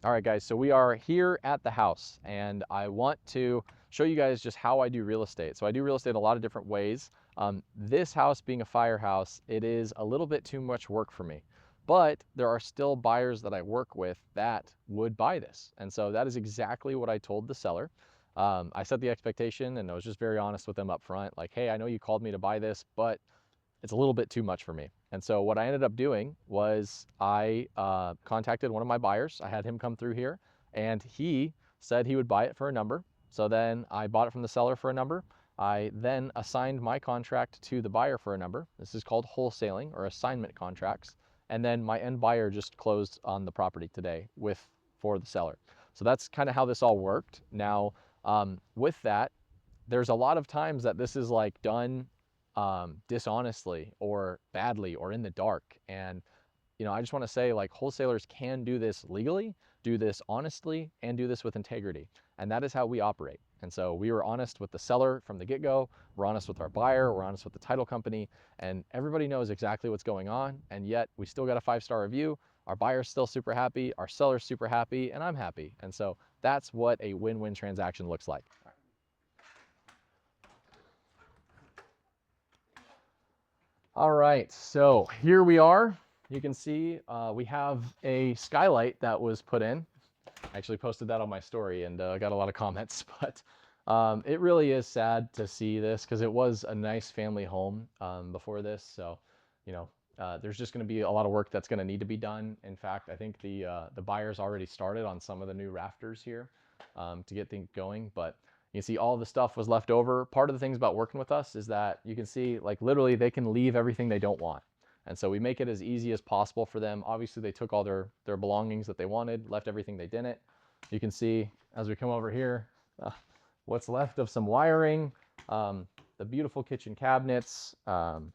All right, guys, so we are here at the house and I want to show you guys just how I do real estate. So I do real estate a lot of different ways. This house being a firehouse, it is a little bit too much work for me, but there are still buyers that I work with that would buy this. And so that is exactly what I told the seller. I set the expectation and I was just very honest with them up front, like, hey, I know you called me to buy this, but it's a little bit too much for me. And so what I ended up doing was I contacted one of my buyers. I had him come through here and he said he would buy it for a number. So then I bought it from the seller for a number. I then assigned my contract to the buyer for a number. This is called wholesaling or assignment contracts. And then my end buyer just closed on the property today for the seller. So that's kind of how this all worked. Now, with that, there's a lot of times that this is like done dishonestly or badly or in the dark. And, I just want to say like wholesalers can do this legally, do this honestly, and do this with integrity. And that is how we operate. And so we were honest with the seller from the get go. We're honest with our buyer. We're honest with the title company. And everybody knows exactly what's going on. And yet we still got a 5-star review. Our buyer's still super happy. Our seller's super happy. And I'm happy. And so that's what a win win transaction looks like. All right, so here we are. You can see we have a skylight that was put in. I actually posted that on my story and got a lot of comments, but it really is sad to see this because it was a nice family home before this. So, there's just going to be a lot of work that's going to need to be done. In fact, I think the buyers already started on some of the new rafters here to get things going, but you can see all the stuff was left over. Part of the things about working with us is that you can see like literally they can leave everything they don't want. And so we make it as easy as possible for them. Obviously they took all their belongings that they wanted, left everything they didn't. You can see as we come over here, uh, what's left of some wiring, the beautiful kitchen cabinets, and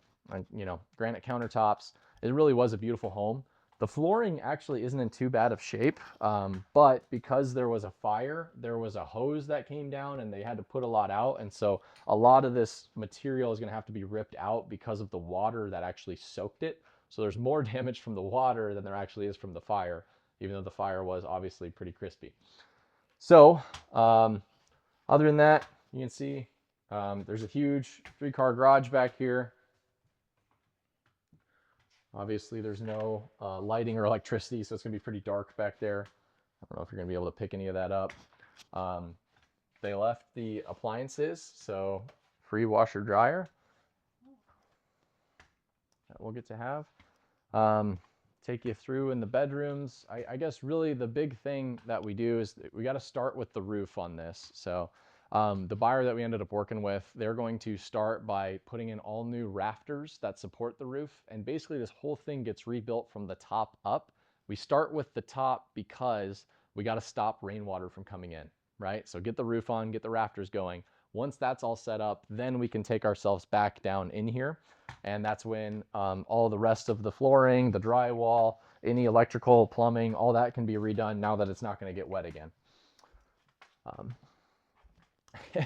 granite countertops. It really was a beautiful home. The flooring actually isn't in too bad of shape, but because there was a fire, there was a hose that came down and they had to put a lot out. And so a lot of this material is going to have to be ripped out because of the water that actually soaked it. So there's more damage from the water than there actually is from the fire, even though the fire was obviously pretty crispy. So um, other than that, you can see there's a huge 3-car garage back here. Obviously, there's no lighting or electricity, so it's going to be pretty dark back there. I don't know if you're going to be able to pick any of that up. Um, they left the appliances, so free washer dryer that we'll get to have. Um, take you through in the bedrooms. I guess really the big thing that we do is we got to start with the roof on this. So the buyer that we ended up working with, they're going to start by putting in all new rafters that support the roof. And basically this whole thing gets rebuilt from the top up. We start with the top because we got to stop rainwater from coming in, right? So get the roof on, get the rafters going. Once that's all set up, then we can take ourselves back down in here. And that's when all the rest of the flooring, the drywall, any electrical, plumbing, all that can be redone now that it's not going to get wet again. Um,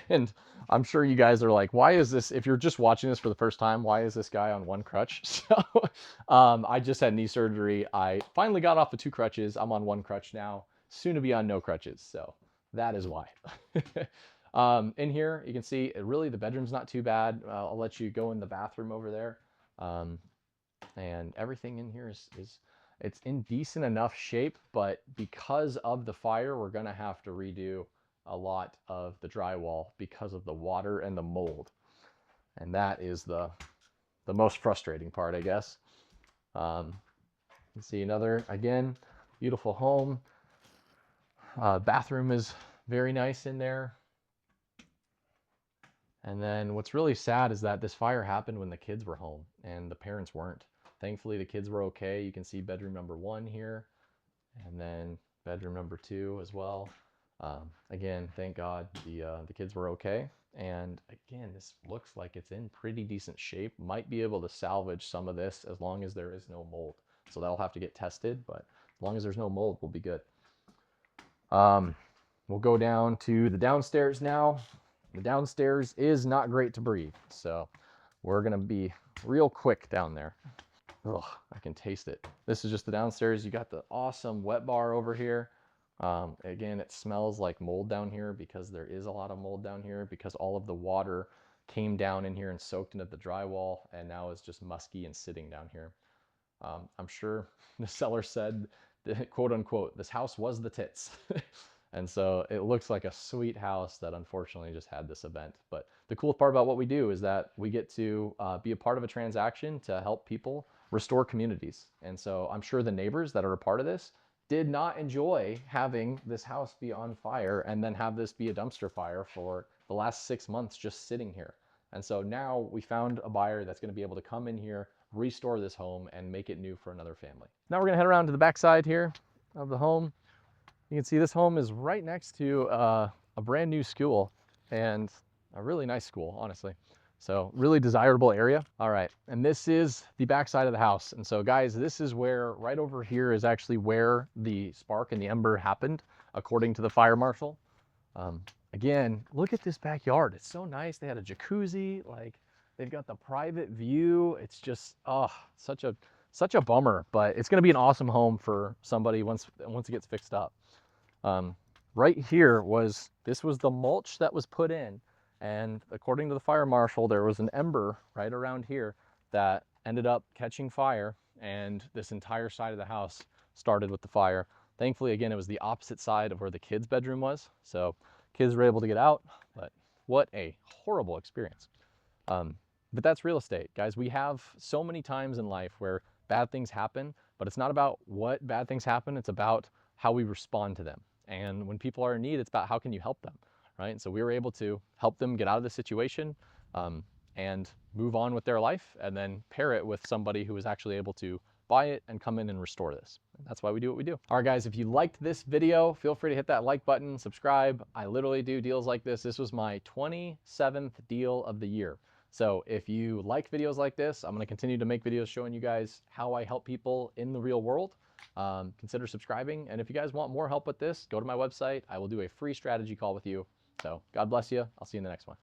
and I'm sure you guys are like, why is this, if you're just watching this for the first time, why is this guy on one crutch? So I just had knee surgery. I finally got off of 2 crutches. I'm on 1 crutch now, soon to be on no crutches. So that is why. In here, you can see really the bedroom's not too bad. I'll let you go in the bathroom over there. Um, and everything in here is it's in decent enough shape, but because of the fire, we're gonna have to redo a lot of the drywall because of the water and the mold. And that is the most frustrating part, I guess. You can see another, again, beautiful home. Bathroom is very nice in there. And then what's really sad is that this fire happened when the kids were home and the parents weren't. Thankfully, the kids were okay. You can see bedroom number 1 here, and then bedroom number 2 as well. Again, thank God the kids were okay. And again, this looks like it's in pretty decent shape. Might be able to salvage some of this as long as there is no mold. So that'll have to get tested, but as long as there's no mold, we'll be good. Um, we'll go down to the downstairs now. The downstairs is not great to breathe, so we're gonna be real quick down there. Ugh, I can taste it. This is just the downstairs. You got the awesome wet bar over here. Again, it smells like mold down here because there is a lot of mold down here because all of the water came down in here and soaked into the drywall and now is just musky and sitting down here. I'm sure the seller said, quote unquote, this house was the tits. And so it looks like a sweet house that unfortunately just had this event. But the cool part about what we do is that we get to be a part of a transaction to help people restore communities. And so I'm sure the neighbors that are a part of this did not enjoy having this house be on fire and then have this be a dumpster fire for the last 6 months just sitting here. And so now we found a buyer that's going to be able to come in here, restore this home, and make it new for another family. Now we're going to head around to the back side here of the home. You can see this home is right next to a brand new school and a really nice school, honestly. So really desirable area. All right, and this is the back side of the house. And so guys, this is where, right over here is actually where the spark and the ember happened, according to the fire marshal. Again, look at this backyard. It's so nice. They had a jacuzzi, like they've got the private view. It's just, oh, such a bummer, but it's gonna be an awesome home for somebody once it gets fixed up. Right here this was the mulch that was put in, and according to the fire marshal, there was an ember right around here that ended up catching fire, and this entire side of the house started with the fire. Thankfully, again, it was the opposite side of where the kids' bedroom was, so kids were able to get out, but what a horrible experience. But that's real estate, guys. We have so many times in life where bad things happen, but it's not about what bad things happen, it's about how we respond to them. And when people are in need, it's about how can you help them, right? And so we were able to help them get out of the situation and move on with their life, and then pair it with somebody who was actually able to buy it and come in and restore this. That's why we do what we do. All right, guys, if you liked this video, feel free to hit that like button, subscribe. I literally do deals like this. This was my 27th deal of the year. So if you like videos like this, I'm going to continue to make videos showing you guys how I help people in the real world. Consider subscribing. And if you guys want more help with this, go to my website. I will do a free strategy call with you. So God bless you. I'll see you in the next one.